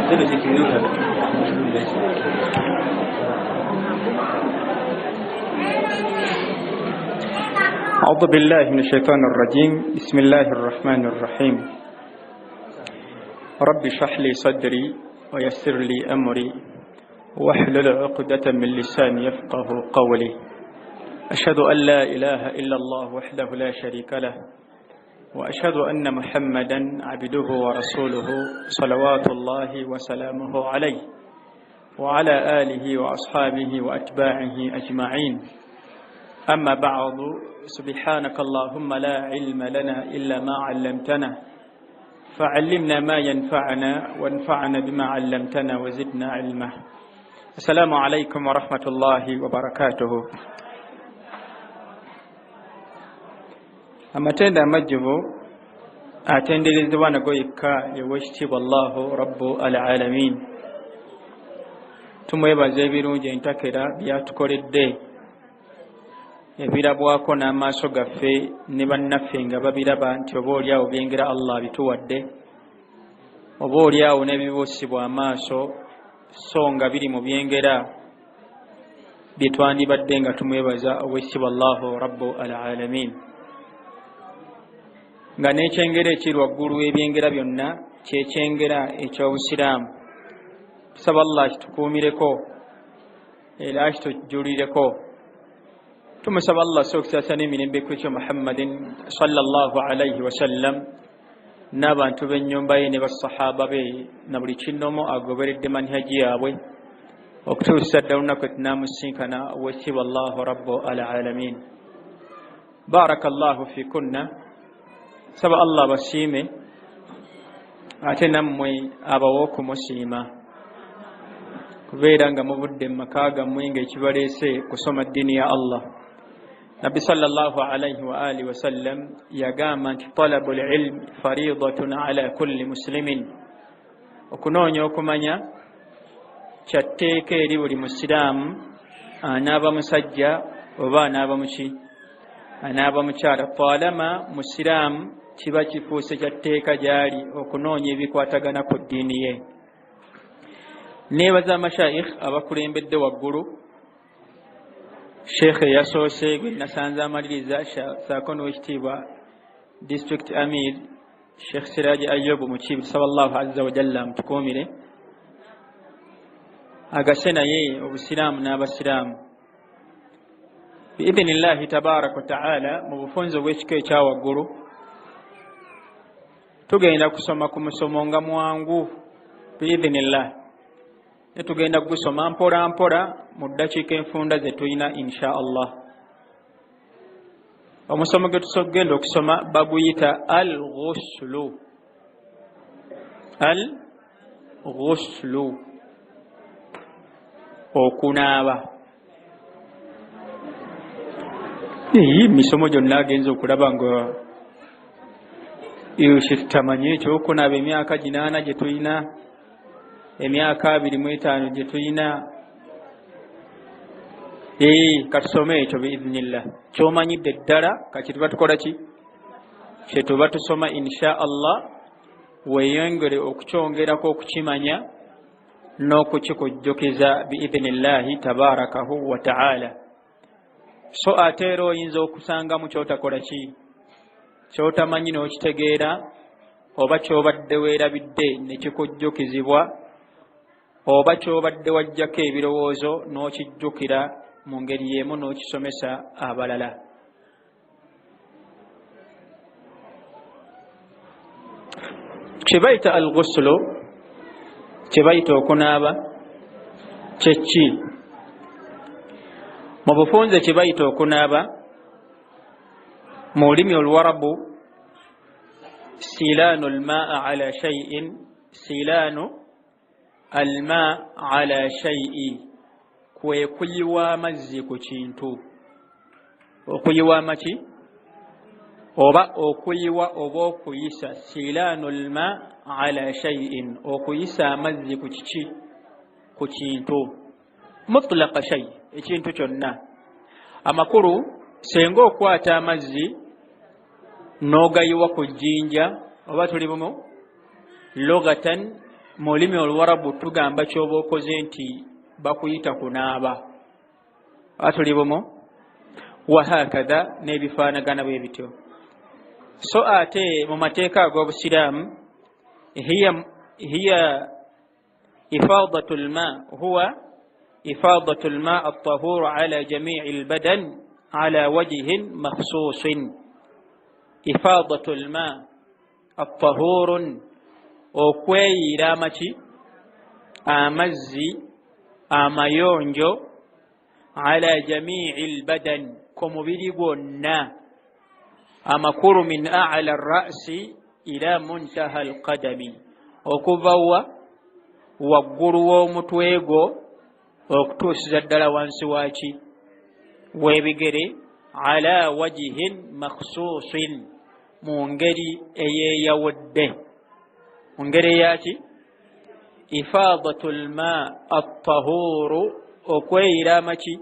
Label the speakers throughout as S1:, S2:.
S1: أعوذ بالله من الشيطان الرجيم. بسم الله الرحمن الرحيم. رب اشرح لي صدري ويسر لي أمري واحلل عقدة من لساني يفقه قولي. أشهد أن لا إله إلا الله وحده لا شريك له وأشهد أن محمدا عبده ورسوله صلوات الله وسلامه عليه وعلى آله وأصحابه وأتباعه أجمعين. أما بعد، سبحانك اللهم لا علم لنا إلا ما علمتنا فعلمنا ما ينفعنا وانفعنا بما علمتنا وزدنا علما. السلام عليكم ورحمة الله وبركاته. amatenda amajjuvu atenderezebwa nago yekka yeweekitiibwa Allahu Rabbu al-Alamin. Tumwebaza ebirungi entakera byatukoledde ebirabwako n'amaaso gaffe ne bannaffe nga babiraba nti obaolyawo byengera Allah bituwadde, obaolyawo n'ebibuusibwa amaaso so nga biri mu byengera bye twandibadde nga tumwebaza oweekitiibwa Allahu Rabbu al-Alamin. Nga n'ekyengera ekiri waggulu ebyengera byonna kyekyengera eky'Obusiraamu. Tusaba Allah kitukuumireko era kitujjulireko. Tumusaba Allah sokisasa n'emirembe kwekyo Muhammadin sallallahu alayhi wa sallam n'abantu b'ennyumba ye ne basahaba be na buli kinnomo agoberedde manhaji yaabwe okutuusa ddala olunaku tunaamusinkana oweekitiibwa Allahu Rabbu al-Alamin. Barakallahu fikunna. Saba Allah basiime ate nammwe abawa okumusiima kubeera nga muvudde mu maka gammwe ng'ekibaleese kusoma ddiini ya Allah. Nabbi sallallahu alayhi wa alihi wa sallam yagamba nti talabul ilmi fariidatun ala kulli muslimin. Okunoonya okumanya kya tteeka eri buli musiraamu, anaaba musajja oba anaaba muki anaaba mukyala. Talama musiraamu kiba kifuuse kya tteeka gy'ali okunoonya ebikwatagana ku ddiini ye. Neebaza amashayikh abakulembedde waggulu, Sheikh yasoose gwe nasanze amaliriza saako n'owekitiibwa District Amir Sheikh Siraj Ayub Mukiibi. Tusaba Allahu azza wa jalla amutukuumire agase naye obusiraamu n'abasiraamu biidhinillahi tabaraka wa ta'ala. Mu bufunze obw'ekika ekya waggulu tugenda kusoma ku musomo nga mwangu biidhinillah, ne tugenda kugusoma mpola mpola mu ddakiika enfunda ze tulina insha Allah. Omusomo gwe tusogenda okusoma baguyita al-ghuslu. Al-ghuslu, okunaaba. Misomo gyonna agenza okulaba nga tamanyi ekyokunaaba emyaka 8 gye tulina, emyaka 25 gye tulina. Katusome ekyo biidhnillah. Kyomanyidde ddala kati tuba tukola ki? Kye tuba tusoma insha Allah, weeyongere okukyongerako okukimanya n'okukikujjukiza biidhnillahi tabarakahu wa ta'ala. So ate era oyinza okusangamu kyotakola ki, kyotamanyi n'okitegeera, oba kyobadde weerabidde ne kikujjukizibwa, oba kyobadde wajjako ebirowoozo n'okijjukira mu ngeri y'emu n'okisomesa abalala. Kye bayita al-ghuslu, kye bayita okunaaba kye ki? Mu bufunze kye bayita okunaaba mu lulimi Oluwarabu, silaanu al-maa ala shay'in, silaanu al-maa ala shay'i, kwe kuyiwa amazzi ku kintu. Okuyiwa amaki? Oba okuyiwa oba okuyisa. Silaanu al-maa ala shay'in, okuyisa amazzi ku kiki? Ku kintu. Mutlaqa shay, ekintu kyonna. Amakulu senga okwata amazzi n'ogayiwa ku jjinja, oba tuli bumu lugatan mu lulimi Oluwarabu tugamba ky'oba okoze nti bakuyita kunaaba. Atuli bumu wa hakadha n'ebifaanagana bwe bityo. So ate mu mateeka ag'Obusiraamu hiya ifadatul ma huwa ifadatul ma at-tahur ala jami'il badan ala wajhin makhsusin. Ifadatul ma at-tahur okweyira amaki amazzi amayonjo ala jami'il badan ku mubiri gwonna amakulu min a'la ar-ra'si ila muntaha al-qadami okuva waggulu w'omutwe gwo okutuusiza ddala wansi waki w'ebigere ala wajhin makhsusin mu ngeri eyeeyawudde. Mu ngeri yaki ifadatul ma at-tahuru okweyira amaki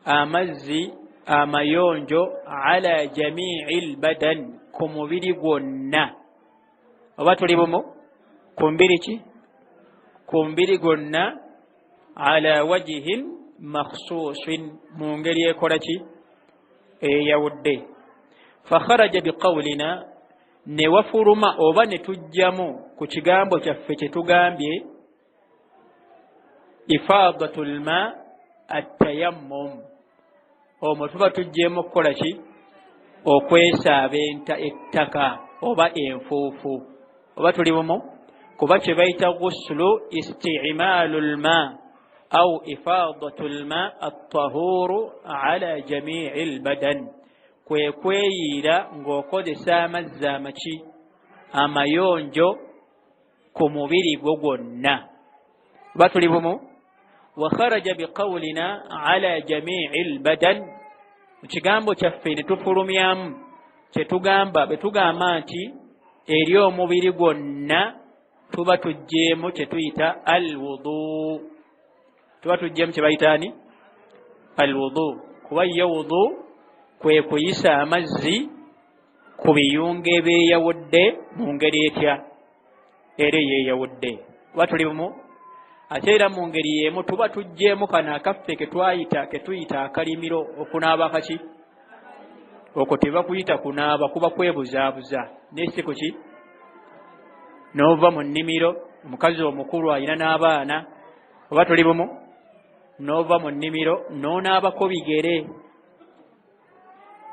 S1: amazzi amayonjo ala jami'il badan ku mubiri gwonna. Oba tuli bumu ku mbiri ki ku mbiri gwonna ala wajhin makhsusin mu ngeri ekola ki eyawudde. Fakharaja biqawlina ne wafuluma oba ne tujjamu ku kigambo kyaffe kye tugambye ifadatul ma at-tayammum. Omwo tuba tujjeemu okukola ki okwesaabenta ettaka oba enfuufu. Oba tuli bumu kuba kye bayita ghuslu isti'maalul ma au ifadatul ma at-tahuru ala jami'il badan kwe kweyiira ng'okozesa amazzi amaki amayonjo ku mubiri gwo gwonna. Oba tuli bumu wa kharaja biqawlina ala jami'il badan mu kigambo kyaffe ne tufulumyamu kye tugamba bwe tugamba nti eri omubiri gwonna tuba tujjeemu kye tuyita alwudu. Tuba tujjeemu kye bayita ani alwudu kuba ye wudu kwe kuyisa amazzi ku biyunga ebyeyawudde mu ngeri etya era eyeeyawudde. Oba tuli bumu ate era mu ngeri y'emu tuba tujjeemu kano akaffe ke tuyita akalimiro okunaaba kaki okwo tebakuyita kunaaba kuba kwebuzaabuza nesi kuki n'ova mu nnimiro omukazi omukulu alina n'abaana. Oba tuli bumu n'ova mu nnimiro n'onaabako bigere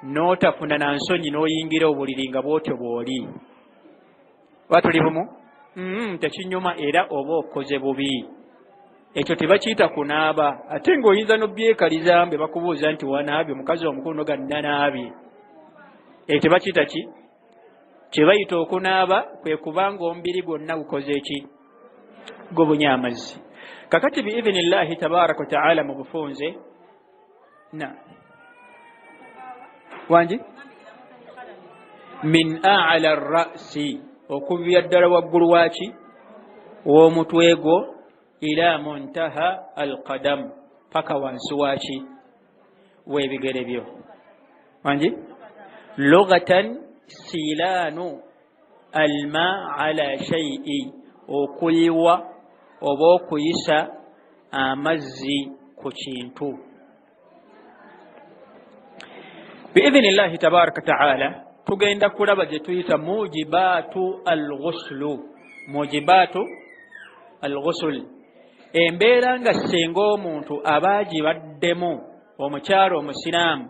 S1: n'otafuna na nsonyi n'oyingira obuliri nga bw'otyo bw'oli. Oba tuli bumu tekinyuma era oba okoze bubi. Ekyo tebakiyita kunaaba ate ng'oyinza n'obyeekaliza mbe bakubuuza nti wanaabye omukazi omukulu no ganna naabye. Ekyo tebakiyita ki kye bayita okunaaba kwe kubanga omubiri gwonna gukoze eki gubunye amazzi. Kakati biidhinillahi tabaraka wa ta'ala mu bufunze na wangi min a'la ar-ra'si okubya ddala waggulu waki w'omutwe gwo ila muntaha al-qadam paka wansi waki w'ebigere byo. Wangi lughatan silanu alma ala shay'i okuyiwa oba okuyisa amazzi ku kintu. Biidhinillahi tabaraka ta'ala tugenda kulaba gye tuyita mujibatu al-ghuslu. Mujibatu al-ghusl embeera nga singa omuntu abaagibaddemu omukyalo omusiraamu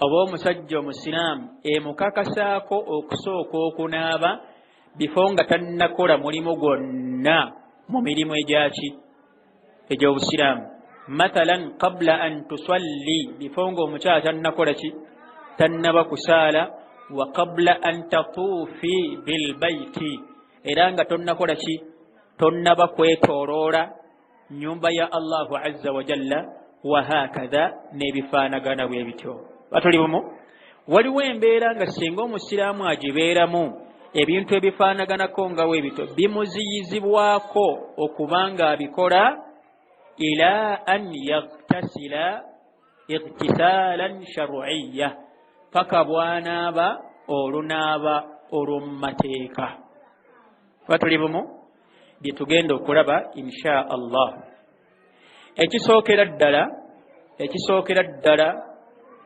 S1: oba omusajja omusiraamu emukakasaako okusooka okunaaba bifo nga tannakola mulimu gwonna mu mirimu egyaki egy'obusiraamu. Mathalan qabla an tusalli bifo nga omukyala tannakola ki tannaba kusaala wa qabla an tatuufi bilbayti era nga tonnakola ki tonnaba kwetooloola nyumba ya Allahu azza wa jalla wa hakadha n'ebifaanagana bwe bityo. Batuli bumu waliwo embeera nga singa omusiraamu agibeeramu ebintu ebifaanaganako nga we bito bimuziyizibwako okubanga abikola ila an yaghtasila ightisalan shar'iyya paka bw'anaaba olunaaba olw'omumateeka. Batuli bumu bye tugenda okulaba insha Allah. Ekisookera ddala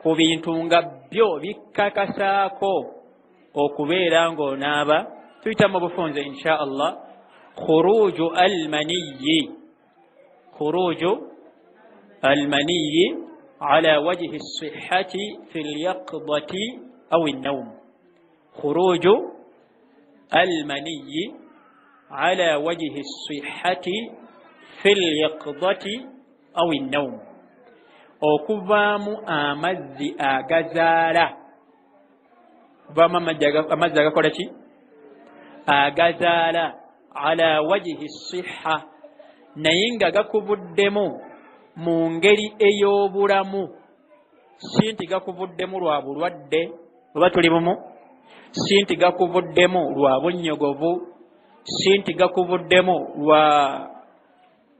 S1: ku bintu nga byo bikakasaako okubeera ng'onaaba tuyita mu bufunze insha Allah khuruju almaniyyi ala wajhi as-sihhati fi al-yaqdati aw an-nawm. Khuruju almaniyyi ala wajhi as-sihhati fi al-yaqdati aw an-nawm, okuvaamu amazzi agazaala. Kuvaamu amazzi agakola ki? Agazaala ala wajhi as-sihha, naye nga gakuvuddemu mu ngeri ey'obulamu, si nti gakuvuddemu lwa bulwadde, oba tuli bumu, si nti gakuvuddemu lwa bunnyogovu, si nti gakuvuddemu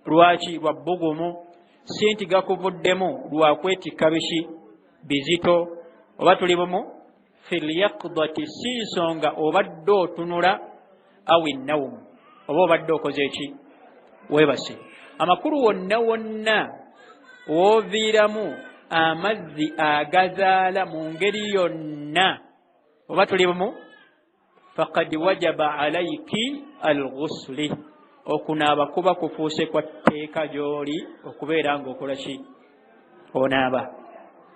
S1: lwaki lwa bbugumu, si nti gakuvuddemu lwa kwetikka bizito, oba tuli bumu. Fil yaqdati, si nsonga obadde otunula awi nawm, oba obadde okoze eki? Weebase. Amakulu wonna wooviiramu amazzi agazaala mu ngeri yonna, oba tuli bumu, faqad wajaba alayki al-ghusli, okunaaba kuba kufuuse kwa tteeka gy'oli okubeera ng'okola ki? Onaaba.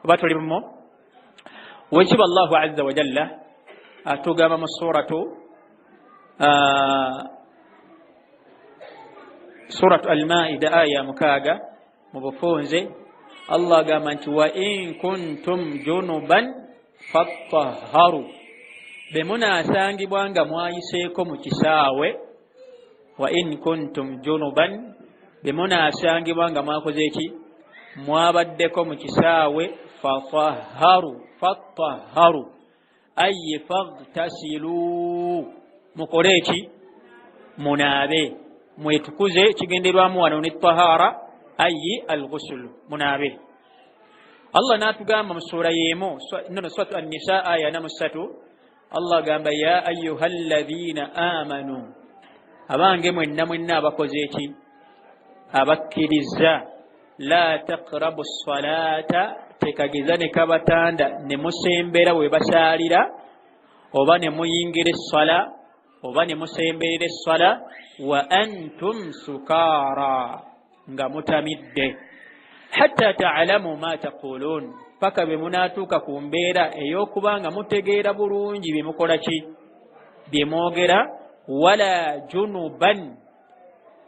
S1: Oba tuli bumu. Wekiba Allahu azza wa jalla atugamba mu suratu al-Maida aya 6 mu bufunze, Allah agamba nti wa in kuntum junuban fattahharu, be munaasangibwa nga mwayiseeko mu kisaawe. Wa in kuntum junuban, be munaasangibwa nga mwakoze eki? Mwabaddeko mu kisaawe. Fattahharu ay faghtasilu, mukole eki? Munaabe. Mwetukuze, kigenderwamu wano ne tahara ayi al-ghusl, munaabe. Allah n'atugamba mu sura y'emu, suratu an-Nisa aya 3, Allah agamba ya ayyuhalladhina amanu, abange mwenna abakoze eki? Abakkiriza. La taqrabu as-salata, tekageza ne kabatanda ne musembera we basaalira, oba ne muyingira essala, oba ne musemberera essala, wa antum sukara, nga mutamidde, hatta ta'lamu ma taqulun, paka be munaatuuka ku mbeera ey'okuba nga mutegeera bulungi bye mukola ki? Bye mwogera. Wala junuban,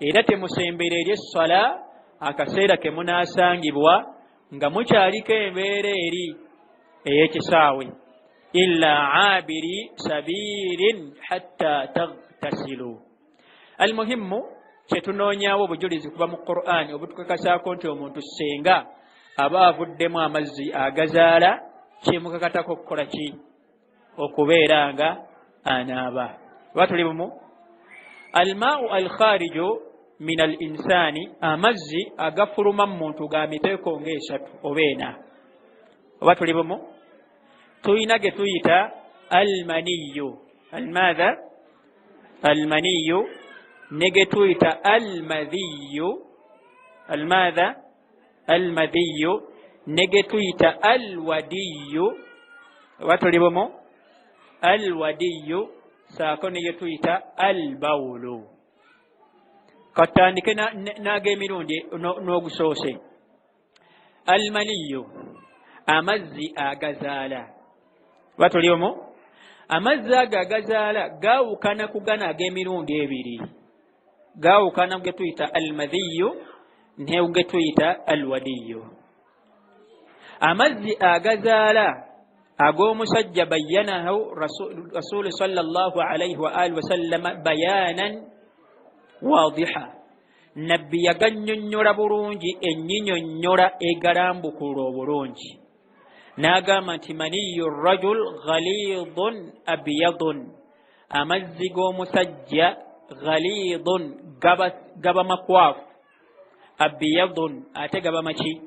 S1: era temusemberera essala akaseera ke munaasangibwa nga mukyaliko embeera eri ey'ekisaawe. Illa abiri sabirin hatta taghtasilu. Almuhimmu, kyetunoonyaawo obujulizi kuva mu Qur'ani obutukakasaako nti omuntu senga aba avuddemu amazzi agazaala, kimukakatako okukola ki? Okubeera nga anaaba. Oba tuli bumu. Almaau alkhariju min al-insani, amazzi agafuluma mu muntu ga miteeko ng'esatu oba ena. Oba tuli bumu. Tuyina ge tuyita almaniyu. Almaadha? Almaniyu. Ne ge tuyita almadhiyu. Almaadha? Almadhiyu. Ne ge tuyita alwadiyu. Oba tuli bumu. Alwadiyu. Saako ne ge tuyita albawulu. Katandike n'ag'emirundi n'ogusoose. Almaniyu, amazzi agazaala. Oba tuli omwo? Amazzi ago agazaala gaawukana ku gano ag'emirundi ebiri. Gaawukana ge tuyita almadhiyu ne ge tuyita alwadiyu. Amazzi agazaala ag'omusajja bayyanahu Rasuulu sallallahu alayhi wa alihi wa sallama bayaanan waadiha. Nabbi yagannyonnyola bulungi ennyinyonnyola egalambukula obulungi. N'agamba nti maniyu rajul ghaliidun abyadun, amazzi g'omusajja ghaliidun gaba makwafu, abyadun ate gaba maki?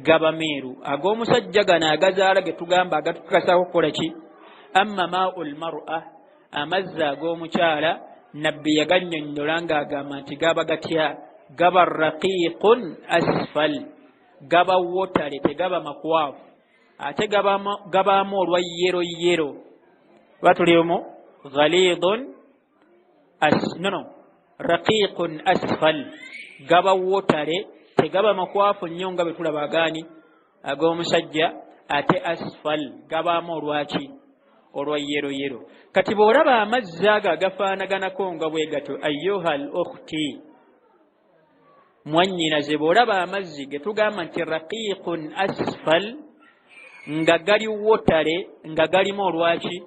S1: Gaba meeru. Ag'omusajja gano agazaala ge tugamba agatukakasako okukola ki? Amma maa'ul mar'a, amazzi ag'omukyala
S2: nabbi yagannyonnyola ng'agamba nti gaba gatya gaba raqiqun asfal gaba wotale tegaba makwafu ate gabaamu olwa yero batulimu ghalidun raqiqun asfal gaba wotale tegaba makwafu nnyo nga bwe tulaba agaani ag'omusajja ate asfal gabaamu olwaki olwa yero kati bw'olaba amazzi ago agafaanaganako nga bwe gato ayyuha al ukhti mwannyinaze bw'olaba amazzi ge tugamba nti raqiqun asfal nga gali wotale nga galimu olwaki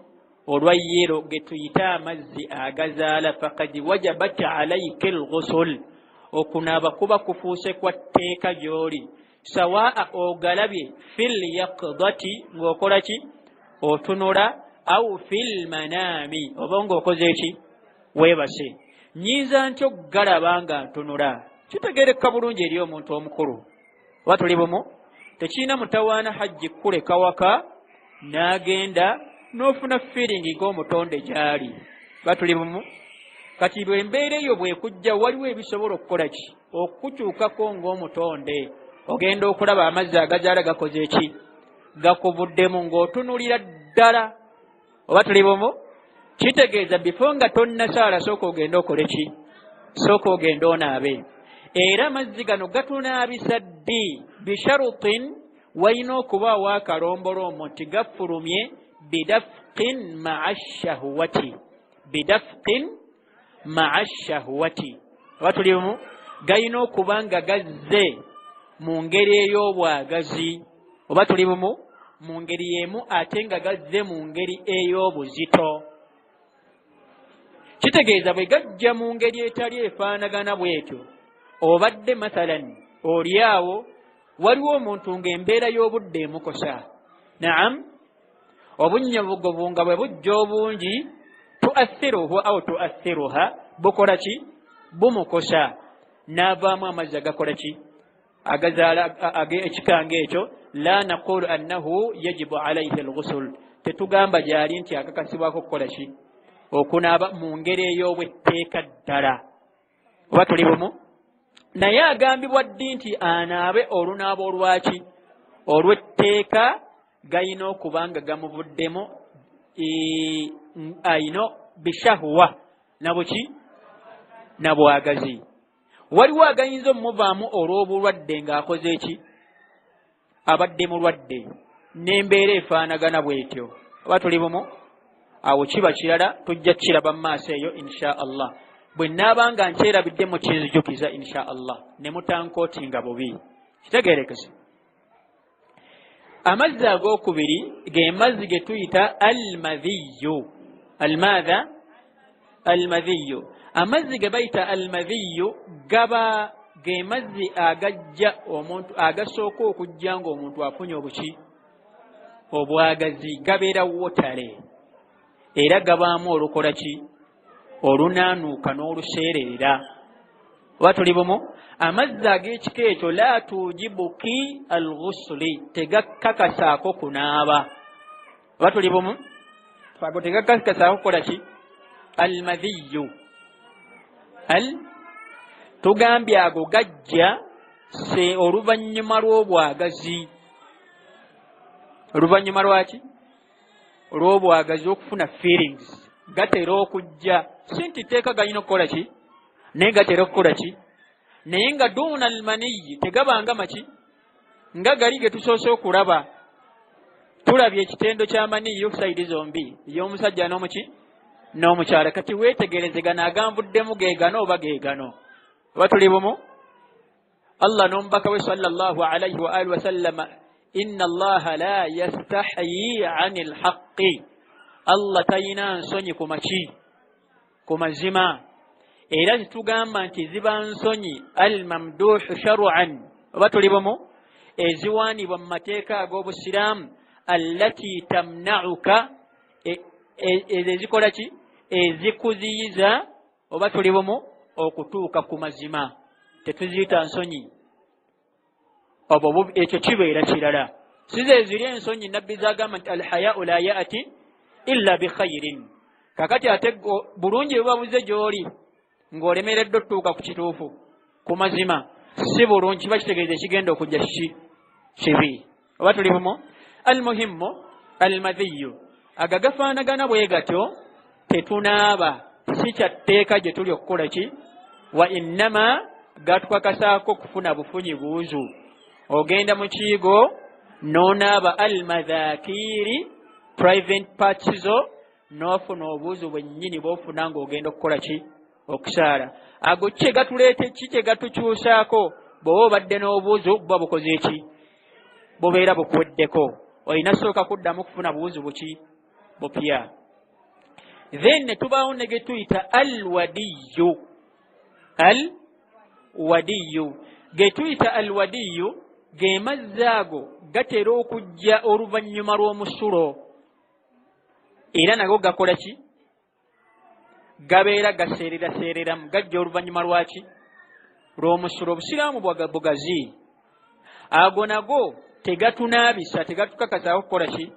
S2: olwa yero ge tuyita amazzi agazaala faqad wajabat alayka alghusl okunaaba kuba kufuuse kwa tteeka gy'oli sawaa ogalabye fil yaqdati ng'okola ki otunula au fil manami oba ng'okoze ki weebase nnyinza ntyo galaba nga ntunula kitegeereka bulungi eri omuntu omukulu oba tuli bumu tekirina mutawaana hajji kuleka waka n'agenda n'ofuna feeling ng'omutonde gy'ali oba tuli bumu kati lw'embeera eyo bw'ekujja waliwo ebisobola okukola ki okukukyukako ng'omutonde ogenda okulaba amazzi agazaala gakoze eki gakuvuddemu ng'otunulira ddala oba tuli bumu kitegeeza bifo nga tonnasaala sooka ogenda okole ki sooka ogenda onaabe era amazzi gano gatunaabisa ddi bisharutin walina okubaawo akalombolombo nti gafulumye bidafqin maa shahwati oba tuli bumu galina okuba nga gazze mu ngeri ey'obwagazi oba tuli bumu mu ngeri y'emu ate nga gazze mu ngeri ey'obuzito kitegeeza bwe gajja mu ngeri etali efaanagana bw'etyo obadde mathalan oli awo waliwo omuntu ng'embeera y'obudde emukosa naam obunnyabugobu nga bwe bujja obungi tuathiruhu au tuathiruha bukola ki bumukosa n'avaamu amazzi agakola ki agazaala ekikanga ekyo la naqulu annahu yajibu alayhi alghusl tetugamba gyali nti akakasibwako okukola ki okunaaba mu ngeri ey'obwetteeka ddala oba tuli bumu naye agambibwa ddi nti anaabe olunaaba olwaki olw'etteeka gayina okuba nga gamuvuddemu ayino bishahwa nabuki nabwagazi waliwo agayinza omuvaamu olw'obulwadde ng'akoze eki abadde mulwadde n'embeera efaanagana bw'etyo oba tuli bumu awo kiba kirala tujja kiraba mu maaso eyo insha allah bwe naaba nga nkyerabidde mu kinzijukiza insha allah ne mutankooti nga bubi kitegeerekese amazzi ag'okubiri ge mazzi ge tuyita almadhiyu almaadha almadhiyu amazzi ge bayita almadhiyu gaba ge mazzi agajja omuntu agasooka okujja ng'omuntu afunye obuki obwagazi gabeera wotale era gabaamu olukola ki olunaanuuka n'oluseerera oba tuli bumu amazzi ag'ekika ekyo la tujibuki alghusli tegakkakasaako kunaaba oba tuli bumu ago tegakkakasaako kukola ki almadhiyu tugambye ago gajja se oluvannyuma lw'obwagazi oluvannyuma lwaki olw'obwagazi okufuna feelings gatera okujja si nti tteeka galina okukola ki naye gatera okukola ki naye nga duuna almaniyi tegabanga maki nga gali ge tusoose okulaba tulabye ekitendo ky'amaniyi sayidi zombi ey'omusajja n'omuki n'omukyala kati weetegerezegana aganvuddemu geegano oba geegano oba tuli bumu allah n'omubaka we sallallahu alayhi wa alihi wasallama inna allaha la yastahyi ani lhaqqi allah tayina nsonyi ku maki ku mazima era zitugamba nti ziba nsonyi almamduhu shar'an oba tuli bumu eziwaanibwa mu mateeka ag'obusiraamu allati tamna'uka ezikola ki ezikuziyiza oba tuli bumu okutuuka ku mazima tetuziyita nsonyi obwo ekyo kibeera kirala size eziri ensonyi nabbi zagamba nti alhayau la ya'ti illa bikhairin kakati ate bulungi babuze gy'oli ng'olemeredde otuuka ku kituufu ku mazima si bulungi kiba kitegeeza ekigenda okujja kibi oba tuli bumu almuhimmu almadhiyu aga gafaanagana bwe gatyo tetunaaba si kyatteeka gye tuli okukola ki wa innama gatukakasaako kufuna bufunyi buuzu ogenda mu kiigo n'onaaba almadhakiri private parts zo n'ofuna obuuzu bwennyini bw'ofuna ng'ogenda okukola ki okusaala ago kye gatuleete ki kye gatukyusaako bw'oba obadde n'obuuzu buba bukoze eki bubeera bukuweddeko olina sooka kuddamu kufuna buuzu buki bupya then ne tubaawo ne ge tuyita alwadiyu ge tuyita alwadiyu ge mazzi ago gatera okujja oluvannyuma lw'omusulo era nago gakola ki gabeera gaseereraseereramu gajja oluvannyuma lwaki lw'omusulo obusiraamu bugazi ago nago tegatunaabisa tegatukakasaako kukola ki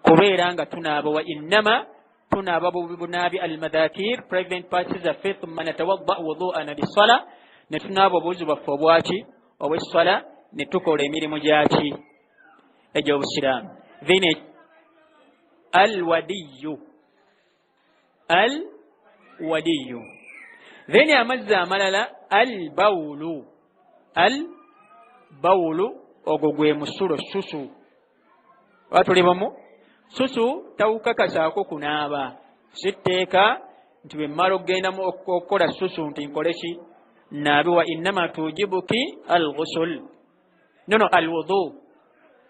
S2: kubeera nga tunaaba wa innama tunaaba bunaabi almadhakir private parts zaffe thumma natawadda wudu'ana lissala ne tunaaba obuuzi bwaffe obwaki obw'essala ne tukola emirimu gyaki egy'obusiraamu then alwadiyu then amazzi amalala albawulu ogwo gwe musulo susu oba tuli bumu susu tawukakasaako kunaaba sitteeka nti bwe mmala okgendamu okukola susu nti nkole ki naabe wa innama tujibuki alghusul nono alwudu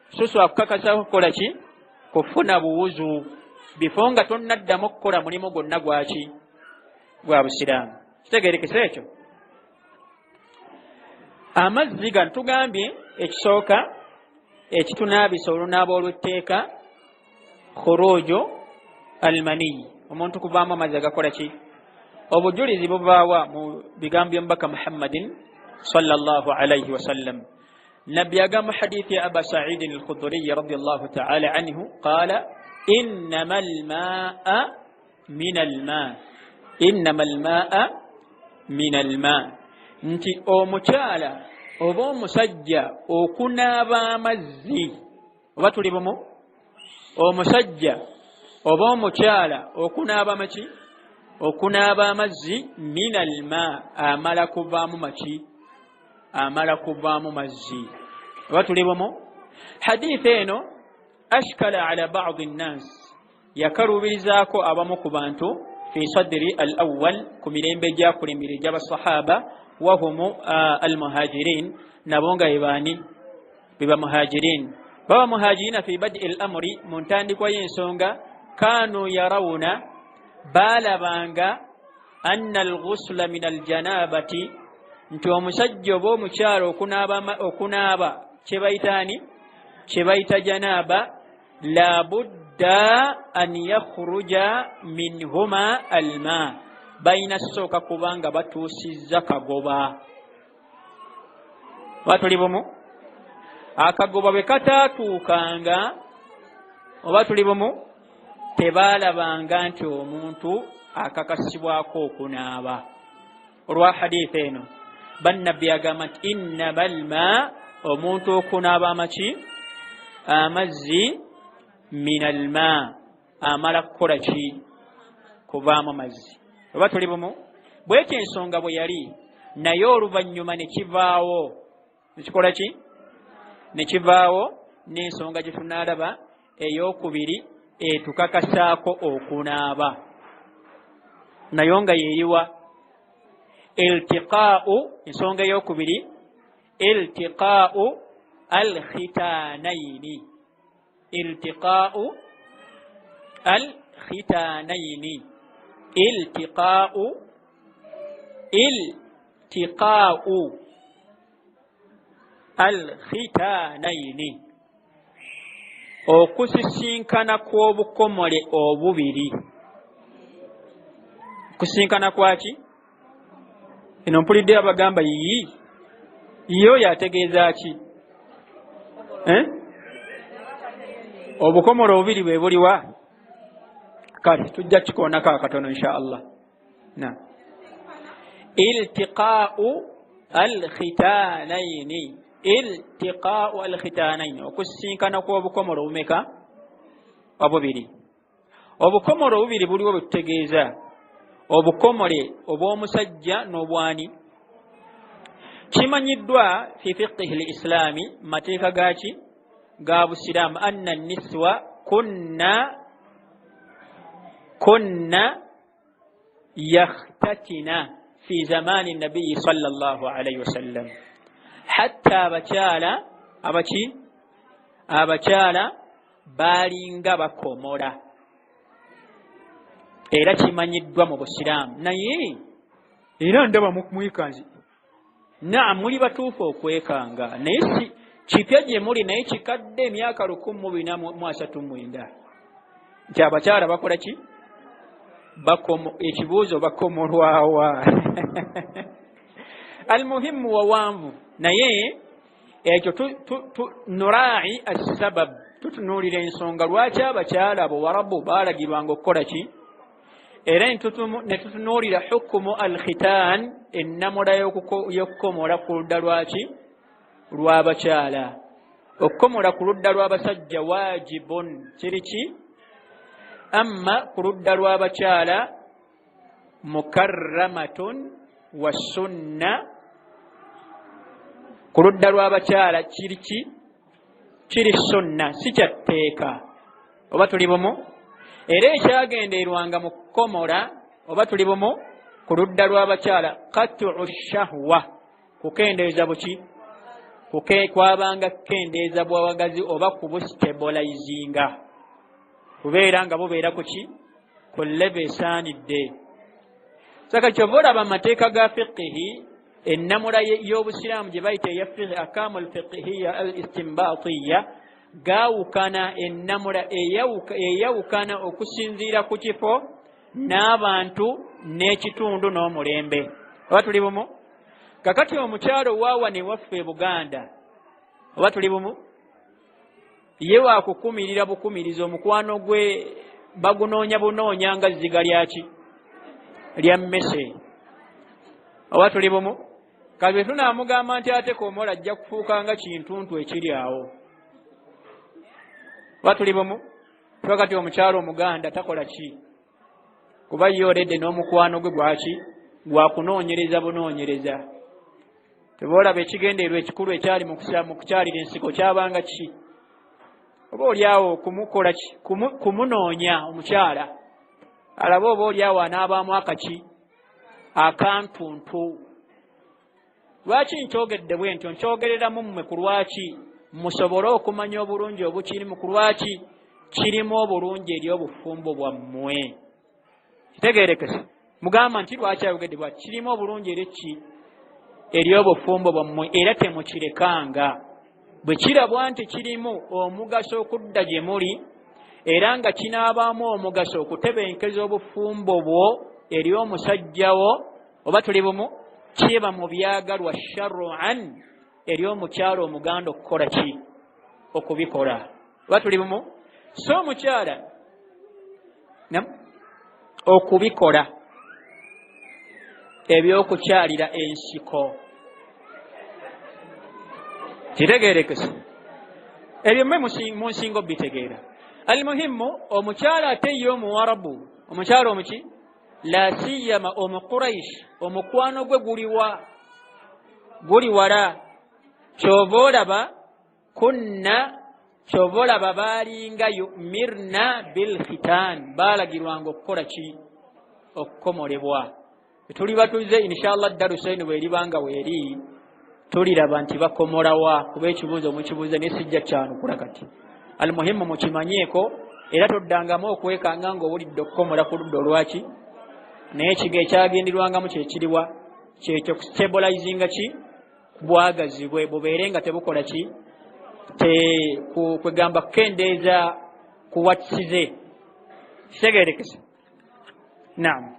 S2: susu akukakasaako kukola ki kufuna buwuzu bifo nga tonnaddamu okukola mulimu gwonna gwaki gwa busiraamu kitegeerekesa ekyo amazzi gano tugambye ekisooka ekitunaabisa olunaaba olw'etteeka khuruju almaniyi omuntu kuvaamu amazzi agakola ki obujulizi buvaawa mu bigambo by'omubaka muhammadin sallallahu alayhi wasallam nabbi agamba hadithi ya aba saidin alkhuduriyi radiallahu taala anhu qala innama almaa min alma nti omukyala oba omusajja okunaaba amazzi oba tuli bumu omusajja oba omukyala okunaaba maki okunaaba amazzi min alma amala kuvaamu maki amala kuvaamu mazzi oba tuli bumu hadithi eno ashkala ala ba'd an-nas yakarubirizaako abamu ku bantu fi sadri al-awwal ku mirembe gyakulimire gy'abasahaba wahumu almuhajirin nabo nga ebaani beba muhajirin baba muhajirina fi badi al-amri mu ntandikwa y'ensonga kanu yarawuna balabanga anna al-ghusla min al-janabati nti omusajja oba omukyalo okunaaba kyebayita janaba la budda an yakhruja minhuma alma bayina sooka kubanga batuusizza kagoba batuli bumu akagoba bwe kataatuukanga oba tuli bumu tebaalabanga nti omuntu akakasibwako okunaaba olwa hadithi eno bannabbi agamba nti innama alma omuntu okunaaba amaki amazzi min alma amala kukola ki kuvaamu mazzi oba tuli bumu bwetyo ensonga bwe yali naye oluvannyuma ne kivaawo nekikola ki ne kivaawo n'ensonga gye tunaalaba ey'okubiri etukakasaako okunaaba nayo nga yeeyiwa iltiqaa'u ensonga ey'okubiri iltiqaa'u alkhitaanayni iltiqaa'u alkhitaanayni iltiqaa'u alkhitaanayni okusisinkana kw'obukomole obubiri kusinkana kwaki eno mpulidde abagamba yo yategeeza ki obukomole obubiri bwe buliwa kale tujja kikoonako akatono insha allah. Na iltiqaa'u alkhitanaini, iltiqaa'u alkhitanaini, okusinkana kw'obukomolo bumeka? Obubiri. Obukomolo obubiri buliwo bwe tutegeeza, obukomole obw'omusajja n'obwani. Kimanyiddwa fi fiqhi al-islami, mateeka gaki ga busiraamu, anna niswa kunna yakhtatina fi zamani nabiyyi sallallahu alayhi wasallam, hatta abakyala balinga bakomola. Era kimanyiddwa mu busiraamu, naye era ndaba mwikanzi. Naam, muli batuufu okwekanga, naye si kipya gye muli, naye kikadde emyaka 1439 nti abakyala bakola ki? Ekibuuzo bakomolwawa. Almuhimu wawanvu, naye ekyo nuraa'i assabab, tutunuulira ensonga lwaki abakyala abo Warabu baalagirwanga okukola ki? Era ne tutunuulira hukumu al-khitaan, ennamula y'okukomola ku ludda lwaki? Lw'abakyala. Okukomola ku ludda lw'abasajja waajibun, kiri ki? Amma ku ludda lw'abakyala mukarramatun wa sunna, ku ludda lw'abakyala kiri ki? Kiri sunna, si kyatteeka. Oba tuli bumu? Era ekyagenderwanga mu kukomola, oba tuli bumu, ku ludda lw'abakyala qat'u shahwa, kukendeeza buki? Kwabanga kukendeeza bwawagazi oba kubustabilizinga, kubeera nga bubeera ku ki? Ku level esaanidde. Saka kyova olaba amateeka ga fiqhi, ennamula y'obusiraamu gye bayita eya fiqhi, akamu al-fiqhiyya al-istinbaatiyya, gaawukana ennamula eyawukana okusinziira ku kifo n'abantu n'ekitundu n'omulembe. Oba tuli bumu? Kakati omukyalo waawa ne waffe e Buganda, oba tuli bumu? Ye waakukumirira bukumiriza, omukwano gwe bagunoonya bunoonya nga zziga lyaki? Lya mmese. Oba tuli bumu? Kale tunaamugamba nti ate komola ajja kufuuka nga kintuntu ekiri awo. Oba tuli bumu? Twakati omukyalo Omuganda takola ki? Kuba ye oledde n'omukwano gwe gwaki? Gwakunoonyereza bunoonyereza. Tebalaba ekigendeerwa ekikulu ekyali mu kukyalira ensiko kyabanga ki? Oba oliawo kumukola ki? Kumunoonya omukyala alabe oba oliawo anaabaamu akaki? Akantuntu. Lwaki nkyogedde bwe ntyo? Nkyogereramu mmwe ku lwaki musobole okumanya obulungi obukirimu, ku lwaki kirimu obulungi eri obufumbo bwammwe. Kitegeerekese? Mugamba nti lwaki ayogedde bwati? Kirimu obulungi eri ki? Eri obufumbo bwammwe, era temukirekanga. Bwe kirabwa nti kirimu omugaso okudda gye muli, era nga kinaabaamu omugaso okutebenkeza obufumbo bwo eri omusajjawo, oba tuli bumu, kiba mu byagalwa shar'an eri omukyala Omuganda okukola ki? Okubikola. Oba tuli bumu? So omukyala okubikola ebyokukyalira ensiko. Kitegeerekese? Ebyo mmwe mu nsingo bitegeera. Almuhimu, omukyala ate ye Omuwarabu, omukyala omuki? La siyama Omuquraish, omukwano gwe guli wala. Kyova olaba baalinga yu'mirna bil khitaan, baalagirwanga okukola ki? Okukomolebwa. Tuli batuze inshallah darusaini bweribanga weeri, tuliraba nti bakomolawa, kuba ekibuuzo mukibuuze ne sijja kyanukula kati. Almuhimu mukimanyeeko, era toddangamu okwekanga ng'owulidde okukomola ku ludda olwaki? Naye ekiga ekyagendirwangamu kyekiriwa? Kyekyo kustabilizinga ki? Bwagazi bwe bubeere nga tebukola ki? Kwegamba kukendeeza kuwatisize. Kitegeerekese? Naam.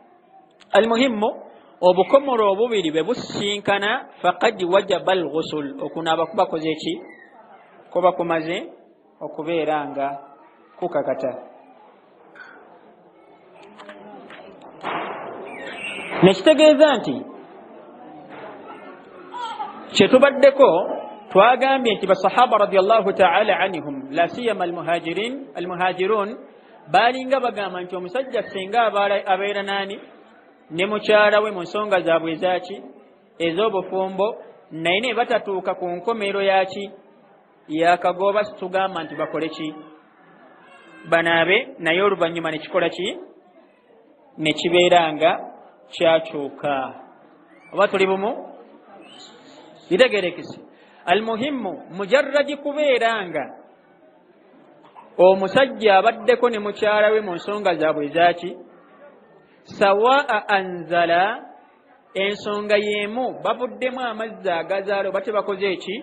S2: Almuhimu, obukomolo obubiri bwe businkana faqad wajaba al-ghusl, okunaaba kuba koze ki? Kuba kumaze okubeera nga kukakata. nekitegeeza nti kyetubaddeko twagambye nti basahaba radiyallahu ta'ala anhum la siyama almuhajirun balinga bagamba nti omusajja singa abeera nani ne mukyala we mu nsonga zaabwe ezaki ez'obufumbo naye ne batatuuka ku nkomero yaki yakagoba situgamba nti bakole ki banaabe naye oluvannyuma nekikola ki nekibeera nga kyakyuka oba tuli bumu kitegerekese almuhimu mujarradi kubeera nga omusajja abaddeko ne mukyala we mu nsonga zaabwe ezaki sawaa anzala ensonga y'emu bavuddemu amazzi agazaala oba tebakoze eki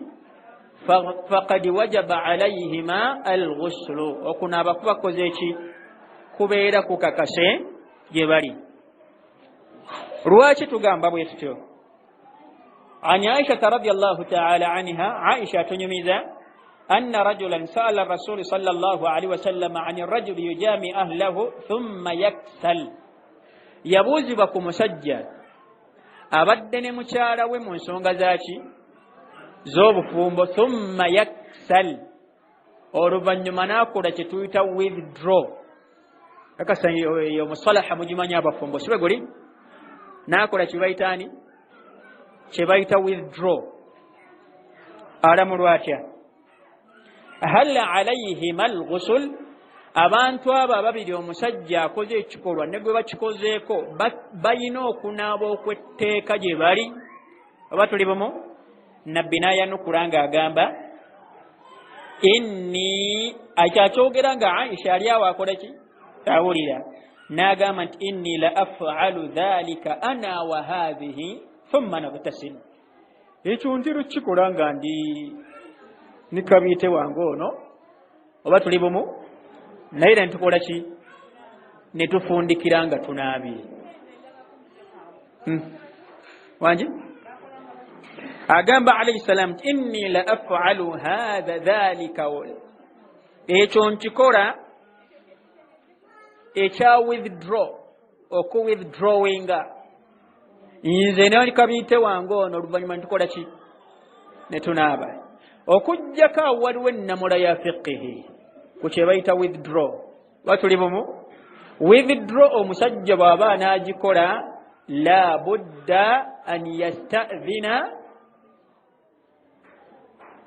S2: faqad wajaba alayhima alghuslu okunaaba kubakoze eki kubeera kukakase gye bali lwaki tugamba bwe tutyo عن عائشة رضي الله تعالى عنها عائشة تنميذا أن رجلا سأل الرسول صلى الله عليه وسلم عن الرجل يجامع أهله ثم يكسل يبوز بكم مسجل أبدن مشارة ومنسونغ ذاتي زوب فومب ثم يكسل وربن مناكو لتتويتا withdraw أكسا يوم الصلاح مجمعني أبا فومب سبا قولي ناكو لتبايتاني kyebayita withdraw alamulwa atya hal alayhima alghusl abantu abo ababiri omusajja akoze ekikolwa ne gwe bakikozeeko bayina okunaaba okwetteeka gye bali oba tuli bumu nabbi n'ayanukula ng'agamba inni akyakyogera nga Aisha ali awo akola ki tawulira n'agamba nti inni la af'alu dhalika ana wa hadhihi thumma nagtasil ekyo ntiru kikola nga ndi nikabiite wange ono oba tuli bumu naye era nitukola ki ne tufundikira nga tunaabye wangi agamba alayhi salam inni la af'alu hadha dhalika ekyo nkikola ekya withdraw oku withdrawinga nze nalikabiite wange ono oluvannyuma nitukola ki ne tunaaba okujjako awo waliwo ennamula ya fiqihi ku kye bayita withdraw batuli bumu withdraw omusajja bw'aba anaagikola la budda an yasta'dhina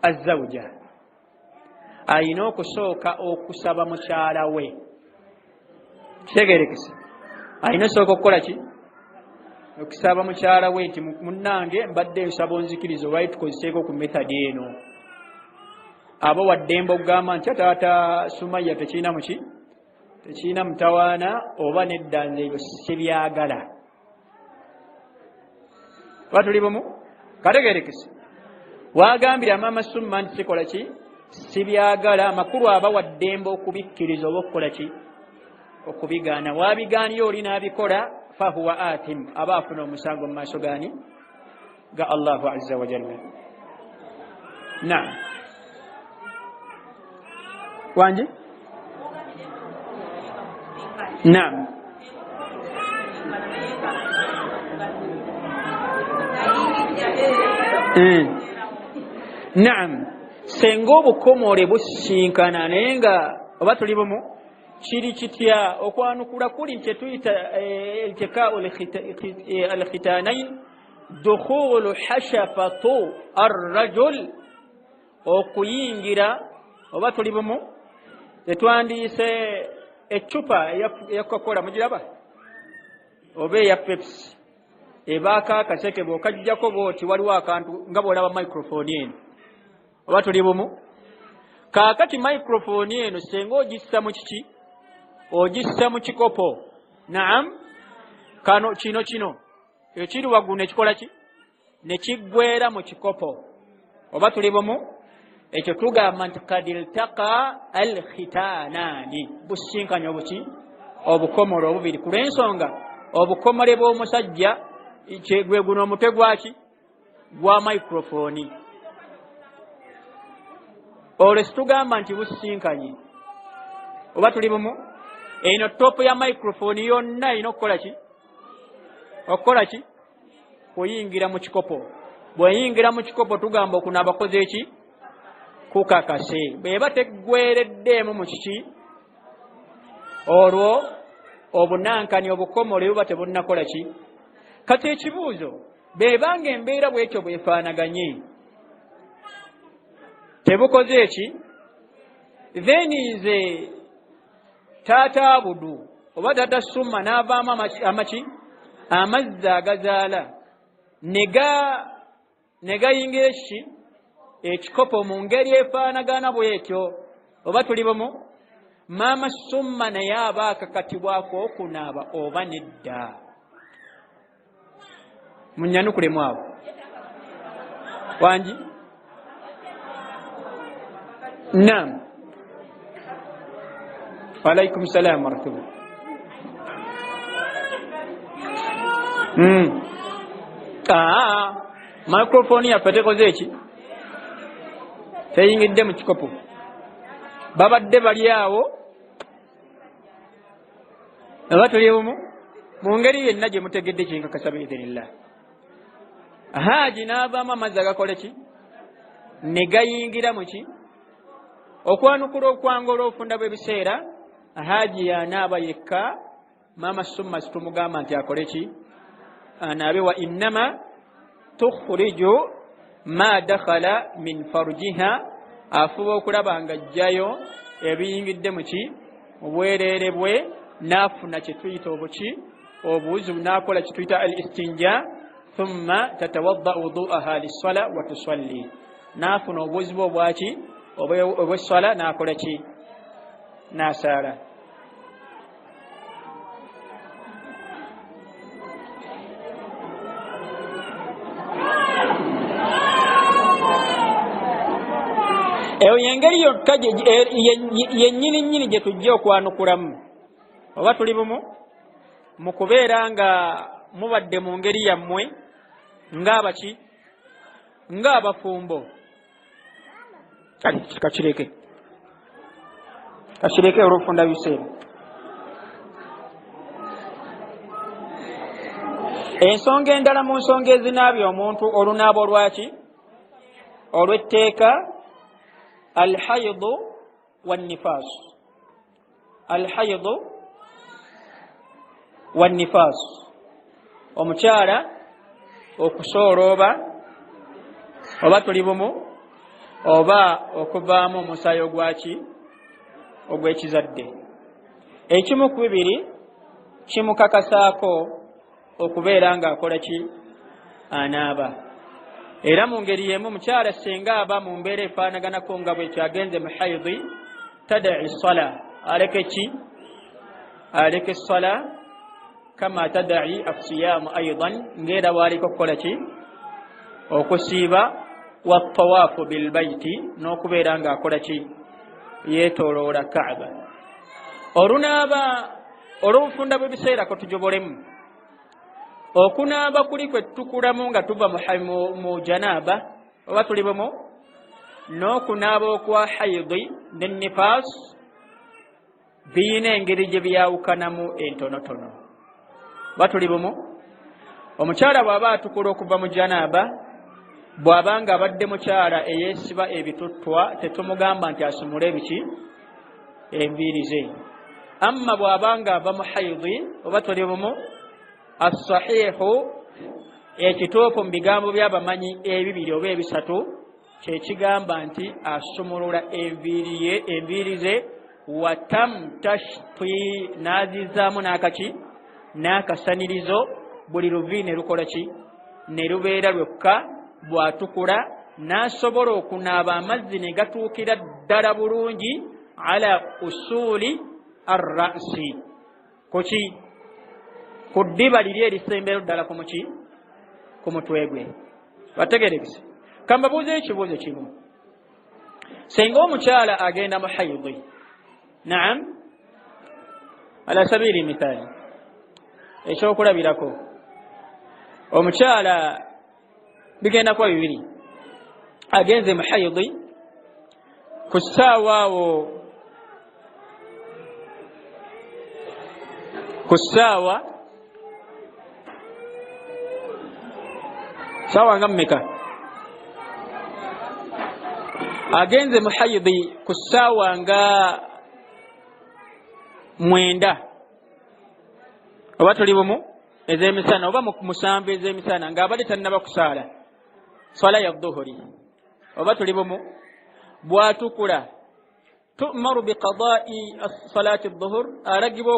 S2: azawja ayina okusooka okusaba mukyala we kitegerekese ayina osooka okukola ki okusaba mukyala we nti munnange mbadde nsaba onzikiriza olwali tukozeseeko ku methodi eno abo waddembe okugamba nti taata Sumaya tekirina muki tekirina mutawaana oba nedda nze ebyo sibyagala batuli bumu kategerekese wagambira maama Summa nti sikola ki sibyagala amakulu aba waddembe okubikkiriza oba okukola ki okubigaana wabigaanira oli n'abikola fahuwa atim aba afuna omusango mu maaso gani ga Allahu azza wa jalla naam wanji naam naam senga obukomole businkana naye nga oba tuli bumu kiri kitya okwanukula kuli nti tuyita iltikau alkhitanain dukhulu hashafatu arrajul okuyingira oba tuli bumu tetwandiise ecupa eya Coca-Cola mugiraba oba eya Pepsi ebaako akaseke bw'okajjako booti waliwo akantu nga bw'olaba microphone eno oba tuli bumu kaakati microphone eno senga ogissa mu kiki ogissa mu kikopo naam kano kino ekiri waggulu nekikola ki nekiggwera mu kikopo oba tuli bumu ekyo tugamba nti kad iltaqa alkhitanaani businkanya obuki obukomole obubiri ku lw'ensonga obukomole bw'omusajja gwe guno omutwe gwaki gwa microphone olwo situgamba nti businkanye oba tuli bumu eno topu ya microphone yonna erina okukola ki okukola ki kuyingira mu kikopo bweyingira mu kikopo tugamba okunaaba koze eki kukakase bweba teggwereddeemu mu kiki olwo obunankani obukomole buba tebunnakola ki kati ekibuuzo bwebanga embeera bwekyo bwefaanaganye tebukoze eki then nze taata abudu oba taata summa n'avaamu amaki amazzi agazaala ne gayingira ekiki ekikopo mu ngeri efaanagana bwetyo oba tuli bumu maama summa naye aba akakatibwako okunaaba oba nedda munyanukulemu abo wangi naam waalaikum salaam warahmatullah microphone yaffe tekoze eki teyingidde mu kikopo babadde bali awo oba tuli bumu mu ngeri yenna gye mutegedde kinkakasa biidhinillah haaji n'avaamu amazzi agakole ki ne gayingira mu ki okwanukula okwangola obufunda bw'ebiseera haaji yanaaba yekka maama summa situmugamba nti akole ki anaabe wa innama tukhriju ma dakhala min farjiha afuba okulaba nga ajjayo ebiyingidde mu ki obwereere bwe n'afuna kye tuyita obuki obuwuzu n'akola kye tuyita al istinja thumma tatawadda wudu'aha lissala wa tusalli n'afuna obuwuzu bwe obwaki obw'essala n'akola ki n'asaala eyo yengeri yokka yennyini gye tujja okwanukulamu oba tuli bumu mu kubeera nga mubadde mu ngeri yammwe ng'abaki ng'abafumbo kakireke olw'ofunda biseera ensonga endala mu nsonga ezinaabya omuntu olunaaba olwaki olw'etteeka alhaidu wannifas alhaidu wannifas omukyala okusoolooba oba tuli bumu oba okuvaamu omusaayi ogwaki ogw'ekizadde ekimu ku bibiri kimukakasaako okubeera ng'akola ki anaaba era mu ngeri y'emu mukyala singa aba mu mbeera efaanaganako nga bwekyo agenze mu haidi tadai sala aleke ki aleke sala kama tadai asiyaamu aidan ng'era bw'aliko okukola ki okusiiba watawaafu bilbaiti n'okubeera ng'akola ki yeetooloola kaaba olunaaba olw'obufunda bw'ebiseera ko tujobolemu okunaaba kuli kwe tukulamu nga tuva mu janaaba oba tuli bumu n'okunaaba okwa haidi n'ennifaas biyina engeri gye byawukanamu entonotono oba tuli bumu omukyala bw'aba atukula okuva mu janaaba bw'aba nga abadde mukyala eyeesiba ebituttwa tetumugamba nti asumule ebiki enviiri ze amma bw'aba nga ava mu haidi oba tuli bumu as-sahihu ekituufu mu bigambo by'abamanyi ebibiri oba ebisatu kye kigamba nti asumulula enviiri ze watam tashti n'azizaamu n'akaki n'akasanirizo buli luvi ne lukola ki ne lubeera lwokka bw'atukula n'asobola okunaaba amazzi ne gatuukira ddala bulungi ala usuli arrasi kuki ku ddiba liri erisembera ddala ku muki ku mutwe gwe bategerekese kambabuuzeyo ekibuuzo kimu senga omukyala agenda mu haidi naam ala sabiri mithaali ekyokulabirako omukyala bigenda kuba bibiri agenze mu haidi ku ssaawa awo ku ssaawa sawa nga mmeka agenze mu hayidi ku ssaawa nga 9 oba tuli bumu ez'emisana oba mu 7 ez'emisana ng'abadde tannaba kusaala swala ya dhuhuri oba tuli bumu bw'atukula tu'maru biqadaa'i salaati dhuhur alagibwa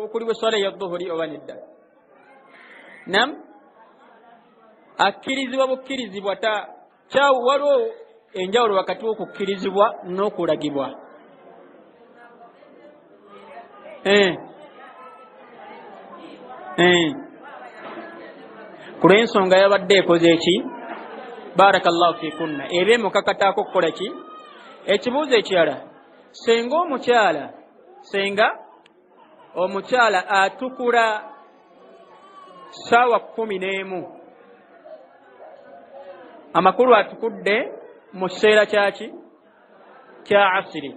S2: okuliwa swala ya dhuhuri oba nedda nam akkirizibwa bukkirizibwa waliwo enjawulo wakati w'okukkirizibwa n'okulagibwa ku lw'ensonga yabadde ekoze eki barakallahu fikunna eba emukakataako okukola ki ekibuuzo ekirala senga omukyala atukula ssaawa 11 amakulu atukudde mu kiseera kyaki kya asiri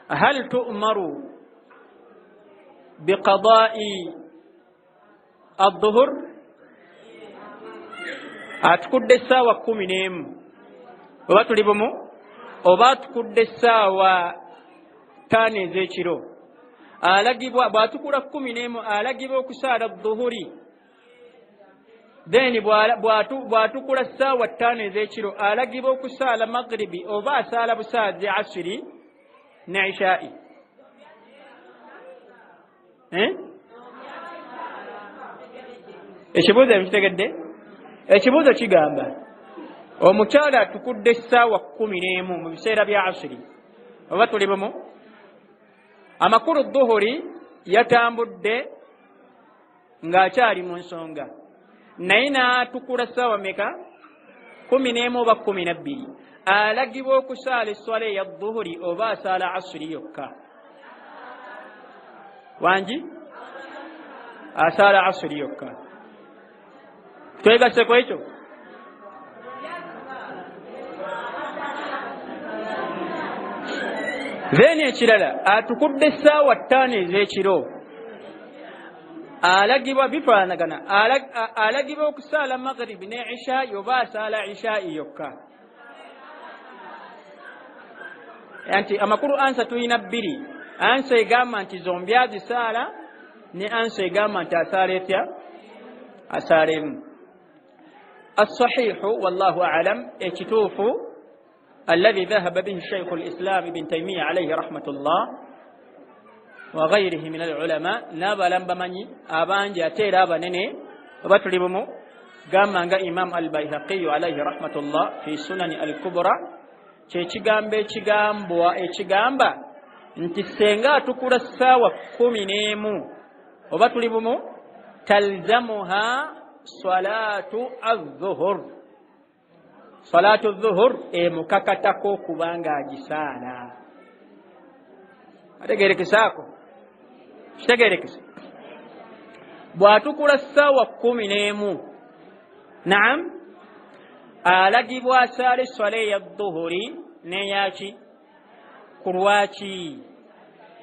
S2: hal tu'maru biqadaa'i adh-dhuhur atukudde essaawa 11 oba tuli bumu oba atukudde essaawa 5 ez'ekiro alagibwa bw'atukula 11 alagibwa okusaala dhuhuri then bw'atukula ssaawa 5 ez'ekiro alagibwa okusaala maghribi oba asaala busaazi asiri ne ishaa'i ekibuuzo ekitegedde ekibuuzo kigamba omukyala atukudde essaawa 11 mu biseera bya asiri oba tuli bumu amakulu dhuhuri yatambudde ng'akyali mu nsonga naye n'atukula ssaawa meka 11 oba 12 alagibwa okusaala esswala eya dhuhuri oba asaala asiri yokka wangi asaala asiri yokka twegaseko ekyo then ekirala atukudde essaawa 5 ez'ekiro alagibwa bifaanagana alagibwa okusaala maghribi ne ishaa'i oba asaala ishaa'i yokka anti amakulu ansa tuyina 2 ansa egamba nti zombi azisaala ne ansa egamba nti asaala etya asaala emu الصحيح والله أعلم اكتوف الذي ذهب به الشيخ الإسلام ابن تيمية عليه رحمة الله وغيره من العلماء نابا لنبمني أبان جاتير أبانيني وبطلبمو قام أنغا إمام البيهقي عليه رحمة الله في سنن الكبرى chigamba nti senga tukula ssaawa 11 وبطلبمو تلزمها صلاة الظهر صلاة الظهر mukakatako kubanga agisaala ategeerekesaako kitegeerekese bw'atukula ssaawa 11 naam alagibwa asaala esswala eya dhuhuri n'eyaki ku lwaki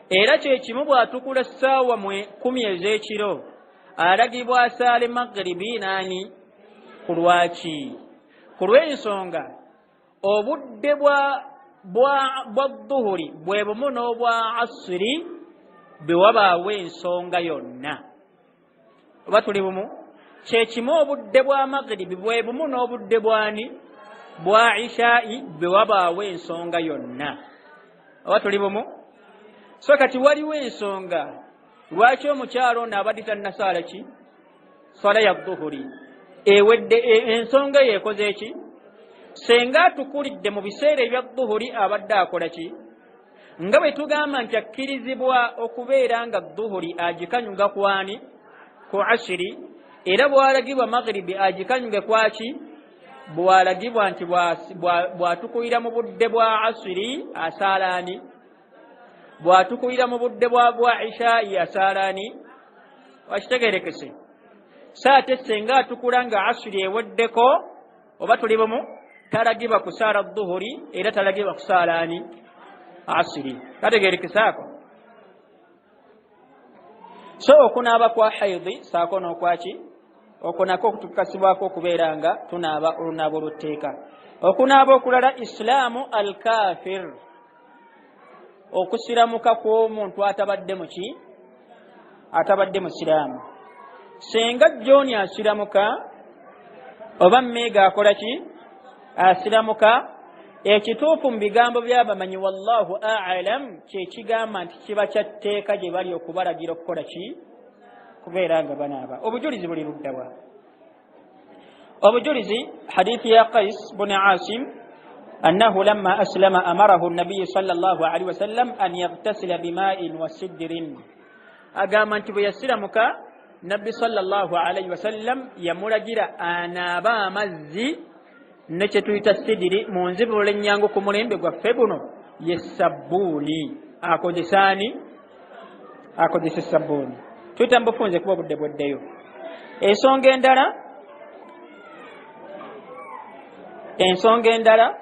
S2: era kyekimu bw'atukula ssaawa 10 ez'ekiro alagibwa asaale maghribi nani ku lwaki ku lw'ensonga obudde bwa dhuhuri bwe bumu n'obwa asiri bwe wabaawo ensonga yonna oba tuli bumu kyekimu obudde bwa maghribi bwe bumu n'obudde bwani bwa ishaa'i bwe wabaawo ensonga yonna oba tuli bumu so kati waliwo ensonga lwaki omukyalo ono abadde tannasaala ki swala ya dhuhuri ewedde ensonga yeekoze eki senga atukulidde mu biseera ebya dhuhuri abadde akola ki nga bwe tugamba nti akkirizibwa okubeera nga dhuhuri agikanyuga kwani ku asiri era bw'alagibwa maghribi agikanyuge kwaki bw'alagibwa nti bw'atukulira mu budde bwa asiri asaalaani bw'atukulira mu budde bwa ishaa'i asaalaani wakitegeerekese saate senga atukula nga asiri eweddeko oba tuli bumu talagibwa kusaala dhuhuri era talagibwa kusaalaani asiri kategeerekesaako so okunaaba kwa haidhi saako n'okwaki okunako okutukasibwako okubeera nga tunaaba olunaaba olw'etteeka. Okunaaba okulala islaamu al kafir, okusiramuka kw'omuntu atabadde muki, atabadde musiraamu. Senga John asiramuka oba Meega akola ki, asiramuka, ekituufu mu bigambo by'abamanyi wallahu a'lam kyekigamba nti kiba kyatteeka gye bali okubalagira okukola ki, kubeera nga banaaba. Obujulizi buli luddawa. Obujulizi hadithi ya Qais bin Asim annahu lamma aslama amarahu an-nabiy sallallahu alaihi wasallam an yaghtasila bima'in wa sidrin. Agamba nti bwe yasiramuka nabbi sallallahu alaihi wasallam yamulagira anaaba amazzi ne kye tuyita sidiri mu nzibulula ennyangu ku mulembe gwaffe guno ye sabbuuni. Akozesaani? Akozesa sabbuuni. Tuyita mu bufunze kuba obudde bweddeyo. Ensonga endala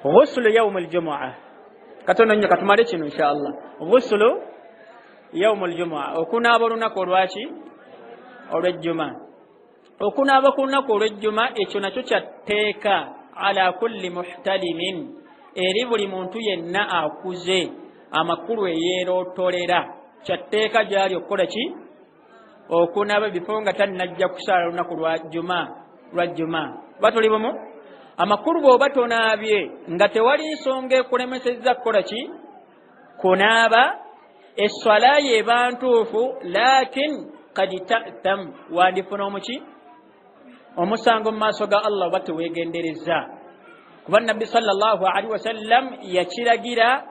S2: ghuslu yawmul jumu'a. Katono nnyo katumale kino inshallah. Ghuslu yawmul jumu'a, okunaaba olunaku olwaki, olw'ejjuma. Okunaaba ku lunaku olw'ejjuma ekyo nakyo kyatteeka ala kulli muhtalimin, eri buli muntu yenna akuze amakulu eyeerootolera, kyatteeka gyali okukola ki, okunaaba bifo nga tannajja kusaala lunaku lwa jjuma. Batuli bumu amakulu bw'oba tonaabye nga tewali nsonga ekulemesezza kukola ki, kunaaba, esswala y'eba ntuufu, lakin kad ta'tam, wandifuna omuki, omusango mu maaso ga Allah oba teweegendereza. Kuba nabbi sallallahu alaihi wasallam yakiragira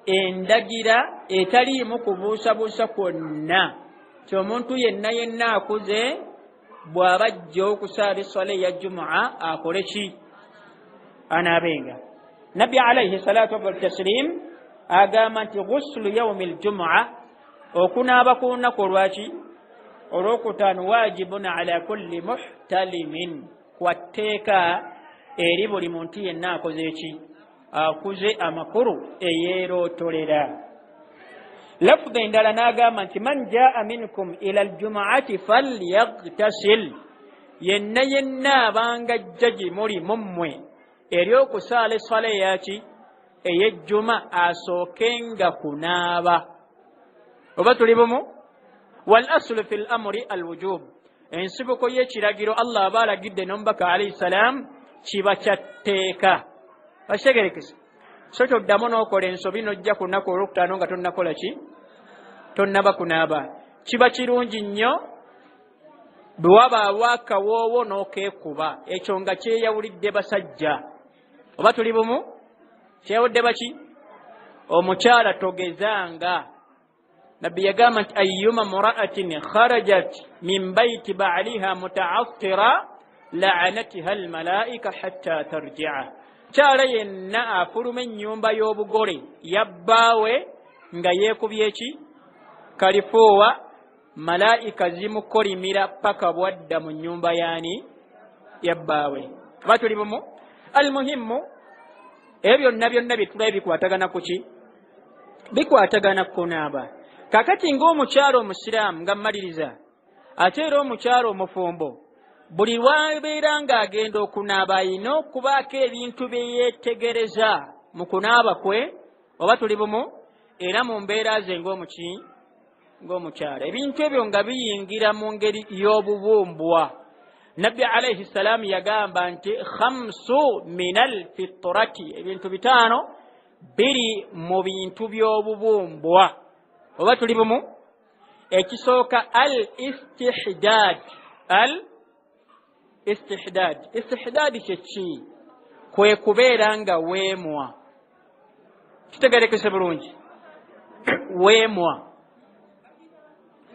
S2: endagira etaliimu kubuusabuusa kwonna, ky'omuntu yenna akuze bw'aba ajja okusaala esswala eya jumu'a akole ki, anaabenga. Nabbi alaihi salatu wataslim agamba nti ghuslu yawmil jumu'a, okunaaba ku lunaku olwaki, olwokutaano, waajibun ala kulli muhtalimin, kwatteeka eri buli muntu yenna akoze eki, akuze amakulu eyeerootolera. Lafudhi endala n'agamba nti man jaa minkum ila aljumu'ati falyaghtasil, yenna abanga ajja gye muli mummwe eri okusaala esswala eyaki, ey'ejjuma, asookenga kunaaba. Oba tuli bumu? Wal aslu fil amri al wujub, ensibuko y'ekiragiro Allah aba alagidde n'omubaka alayhi salaam kiba kyatteeka. Bashegerekese, so kyoddamu n'okola ensobi n'ojja ku lunaku olwokutaano nga tonnakola ki, tonnaba kunaaba. Kiba kirungi nnyo bwe wabaawo akawoowo n'okeekuba, ekyo nga kyeyawulidde basajja. Oba tuli bumu? Kyeyawulidde baki? Omukyala togezanga. Nabbi yagamba nti ayyuma mura'atin kharajat min bayti ba'liha muta'attira la'anatiha almalaika hatta tarji'a. Kyala yenna afuluma ennyumba y'obugole yabbaawe nga yeekubye ki, kalifuuwa, malaika zimukolimira paka bwadda mu nnyumba yaani, yabbaawe. Oba tuli bumu? Almuhimmu, ebyo byonna bye tulabye bikwatagana ku ki? Bikwatagana kunaaba. Kakati ng'omukyalo omusiraamu nga mmaliriza, ate era omukyalo omufumbo, buli lwabeera ng'agenda okunaaba ayina okubaako ebintu bye yeetegereza mu kunaaba kwe. Oba tuli bumu? Era mu mbeera ze ng'omukyala, ebintu ebyo nga biyingira mu ngeri y'obubumbwa. Nabbi alayhi salaam yagamba nti 5 minal fitrati, ebintu 5 biri mu bintu by'obubumbwa. Oba tuli bumu? Ekisooka al istihdad. Istihdad kyeki? Kwe kubeera nga weemwa. Kitegerekese bulungi? Weemwa.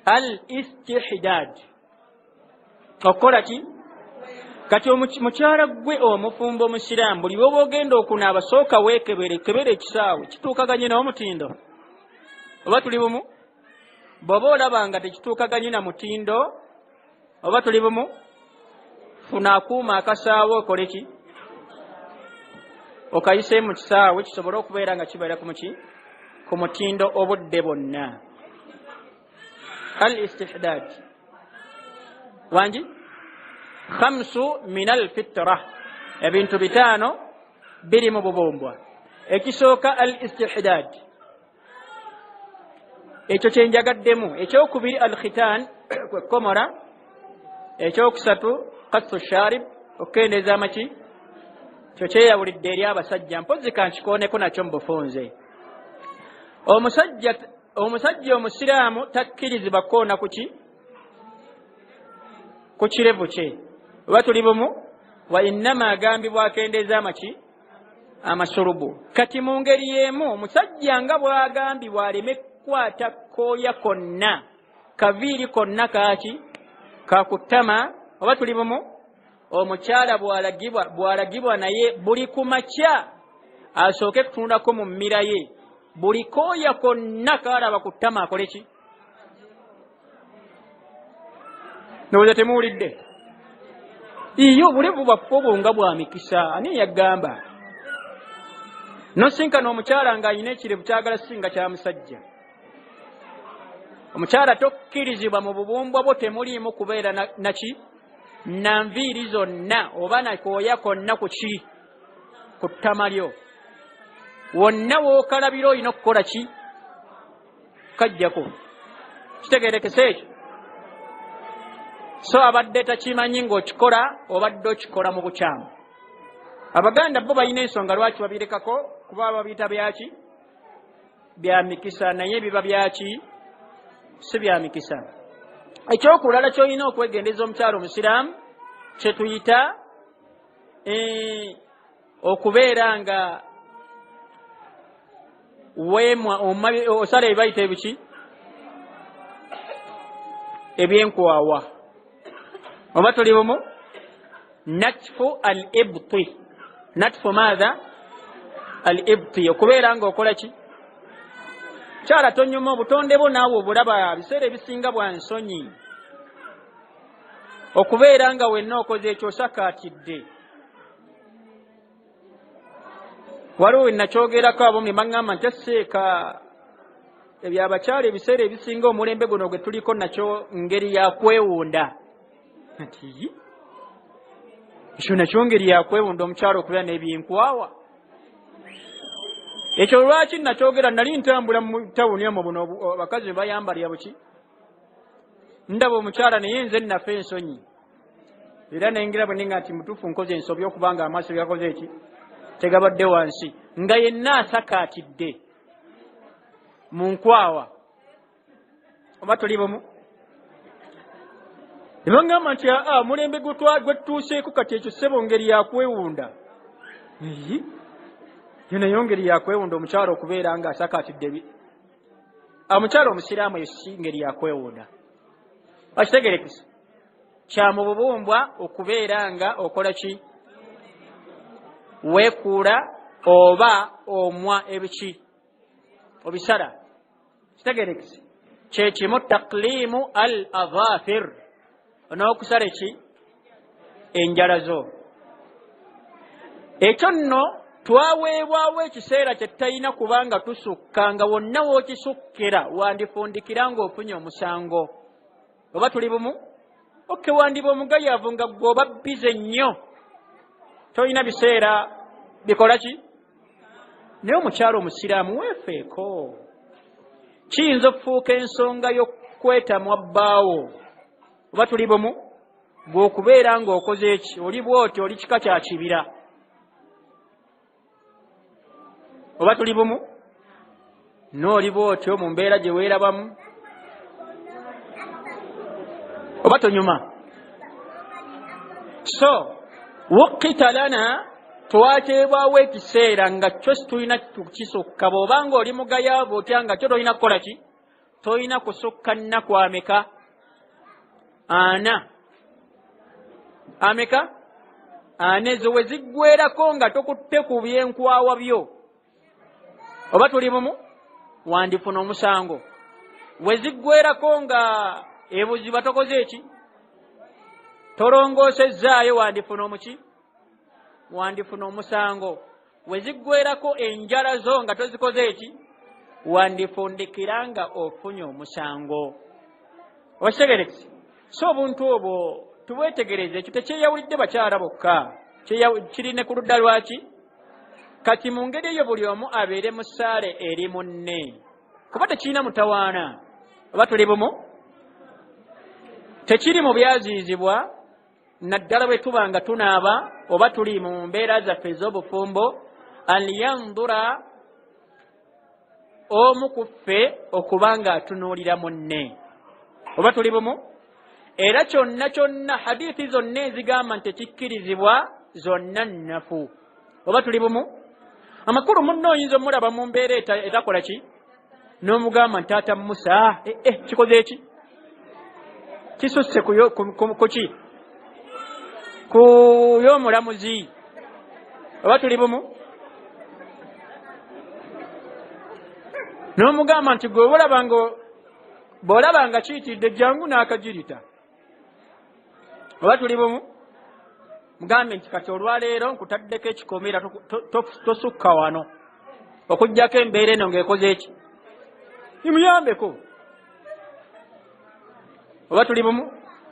S2: Al istihdad okola ki? Kati mukyala gwe omufumbo omusiraamu buli bwoba ogenda okunaaba sooka weekebere ekisaawe kituukaganye n'omutindo. Oba tuli bumu? Bw'oba olaba nga tekituukaganye na mutindo, oba tuli bumu, funa akuuma akasaawe okole ki? Okayise mu kisaawe kisobole okubeera nga kibeera ku mutindo obudde bwonna. Al istihdad. wangi 5 min alfitra ebintu bitano biri mu bubumbwa ekisooka al istihdad ekyo kyenjagaddemu ekyokubiri al khitan komora ekyokusatu qassu sharib okendeza amaki kyo kyeyawulidde eri abasajja mpozi kankikooneko nakyo mubufunze omusajja omusiraamu takkirizibwa koona ku kirevu kye oba tuli bumu wa innama agambibwa akendeeza amaki amasulubu kati mu ngeri y'emu omusajja nga bw'agambibwa aleme kukwata kooya konna kaviiri konna kaaki kakutama oba tuli bumu omukyala bw'alagibwa naye buli ku makya asooke kutundako mu mmira ye buli kooya konna kaalaba kutama akole ki ndowooza temuwulidde iyo obulevu bwaffe obwo nga bwa mikisa ani yagamba nosinkana omukyala ng'ayina ekirevu kyagala singa kya musajja omukyala tokkirizibwa mu bubumbwa bwo temuliimu kubeera naki nanviiri zonna oba nakooya konna ku ttama lyo wonna wookalabira olina okukola ki kajjako kitegeerekese ekyo so abadde takimanyi ng'okikola obadde okikola mu bukyamu abaganda bo balina ensonga lwaki babirekako kuba babiyita byaki bya mikisa naye biba byaki si bya mikisa ekyokulala kyolina okwegendeza omukyalo omusiraamu kyetuyita okubeera nga weemwa osala ebibayita ebiki ebyenkwawa oba tuli bumu natfu al ibti natfu maatha al ibti okubeera nga okola ki kyala tonyuma obutonde bwo naawe obulaba biseera ebisinga bwa nsonyi okubeera nga wenna okoze ekyo osakaatidde waliwo wenakyogerako abo ne baŋŋamba nti esseeka ebyabakyala ebiseera ebisinga omulembe guno gwe tuliko nakyo ngeri yakwewunda nti ekyo nakyo ngeri yakwewunda omukyala okubeera n'ebyenkwawa ekyo lwaki nakyogera nali ntambula mu tawuni omwo buno abakazi bwe bayambalya buki ndaba omukyala naye nze nnafe ensonyi era nengera bwe ninga nti mutuufu nkoze ensobi okubanga amaaso gakoze eki tegabadde wansi nga yenna asakaatidde mu nkwawa oba tuli bumu ne baŋŋamba nti mulembe gwetutuuseeko kati ekyo ssebo ngeri yakwewunda nayo ngeri yakwewunda omukyala okubeera nga asakaatidde omukyala omusiraamu eyo si ngeri yakwewunda akitegerekesa kya mu bubumbwa okubeera nga okola ki weekuula oba omwa ebiki obisala kitegerekese kyekimu taklimu al adhafir n'okusala eki enjala zo ekyo nno twaweebwawo ekiseera kye tutalina kubanga tusukka nga wonna wookisukkira wandifundikira ng'ofunye omusango oba tuli bumu oke wandiba omugayaavu nga gweoba bize nnyo tolina biseera bikola ki naye omukyalo omusiraamu weefeeko kiyinza okufuuka ensonga y'okwetamwa bbaawo oba tuli bumu gweokubeera ng'okoze eki oli bwoti oli kika kya kibira oba tuli bumu n'oli bwotyo mu mbeera gye weerabamu oba tonyuma so wukita lana twateebwawo ekiseera nga kyo situlina kukisukka bw'obanga oli mugayaavu otya nga kyo tolina kukola ki tolina kusukka nnaku ameka 4 ameka 4 ezo we ziggwerako nga tokutte ku byenkwawa byo oba tuli bumu wandifuna omusango we ziggwerako nga ebuziba tokoze eki tolongoosezaayo wandifuna omuki wandifuna omusango we ziggwerako enjala zo nga tozikoze eki wandifundikira nga ofunye omusango okitegerekese so obuntu obwo tubwetegereze ekyo tekyeyawulidde bakyala bokka kirine ku ludda lwaki kati mu ngeri eyo buli omu abeere mu ssaale eri munne kuba tekirina mutawaana oba tuli bumu tekiri mu byaziizibwa naddala bwe tuba nga tunaaba oba tuli mu mbeera zaffe ez'obufumbo an yandura omu ku ffe okuba nga atunuulira munne oba tuli bumu era kyonna kyonna hadithi zonna ezigamba nti tekikkirizibwa zonna nnafu oba tuli bumu amakulu munno oyinza omulaba mu mbeera etakola ki n'omugamba nti taata Musa kikoze eki kisusse ku ki ku y'omulamuzi oba tuli bumu n'omugamba nti gwe bw'olaba nga kiyitidde jangu n'akagirita oba tuli bumu mugambe nti kati olwaleero nkutaddeko ekikomera tosukka wano okuggyako embeera eno ng'ekoze eki nimuyambeko oba tuli bumu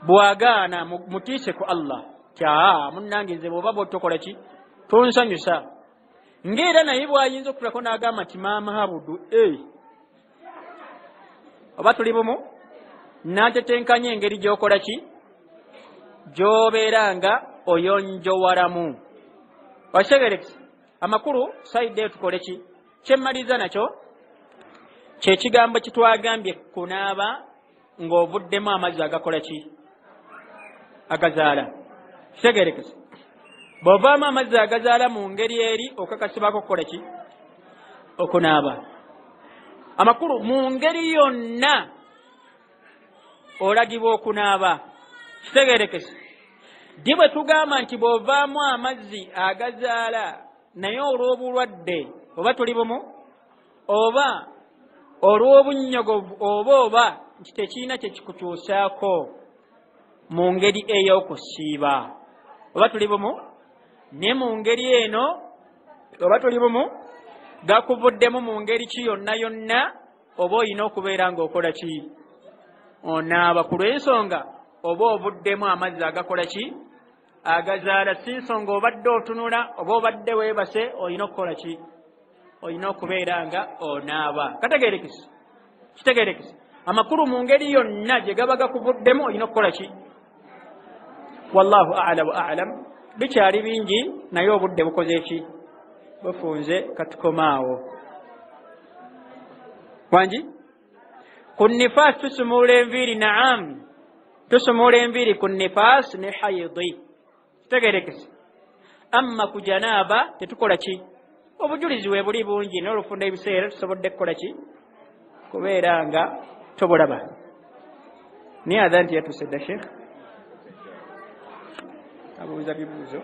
S2: bwagaana mutiise ku Allah kyaa munnange nze bw'oba bw'otokola ki tonsanyusa ng'era naye bw'ayinza okutulako n'agamba nti maama Abudu oba tuli bumu n'atetenkanya engeri gy'okola ki gy'obeera nga oyonjowalamu wasegerekisa amakulu sayidde tukole ki kyemmaliza nakyo kyekigambo kitwagambye kunaaba ng'ovuddemu amazzi agakola ki agazaala kitegerekesa bw'ovaamu amazzi agazaala mu ngeri eri okakasibako okukola ki okunaaba amakulu mu ngeri yonna olagibwa okunaaba kitegerekesa ddi bwe tugamba nti bw'ovaamu amazzi agazaala naye olw'obulwadde oba tuli bumu oba olw'obunnyogovu oba nti tekirina kye kikutuusaako mu ngeri ey'okusiiba oba tuli bumu ne mu ngeri eno oba tuli bumu gakuvuddemu mu ngeri ki yonna yonna oba olina okubeera ng'okola ki onaaba ku lw'ensonga oba ovuddemu amazzi agakola ki agazaala si nsonga obadde otunula oba obadde weebase olina okukola ki olina okubeera nga onaaba kategeerekesa kitegeerekesa amakulu mu ngeri yonna gye gaba gakuvuddemu olina okukola ki wallahu a'la wa a'lam bikyali bingi naye obudde bukoze ki bufunze katukomaawo wangi ku nifaas tusumula enviiri naam tusumula enviiri ku nifaas ne hayidi kitegeerekesa amma ku janaaba tetukola ki obujulizi we buli bungi n'olufunda ebiseera tusobodde kukola ki kubeera nga tobulaba ni adha nti yatusedda sheekh abuuza bibuuzo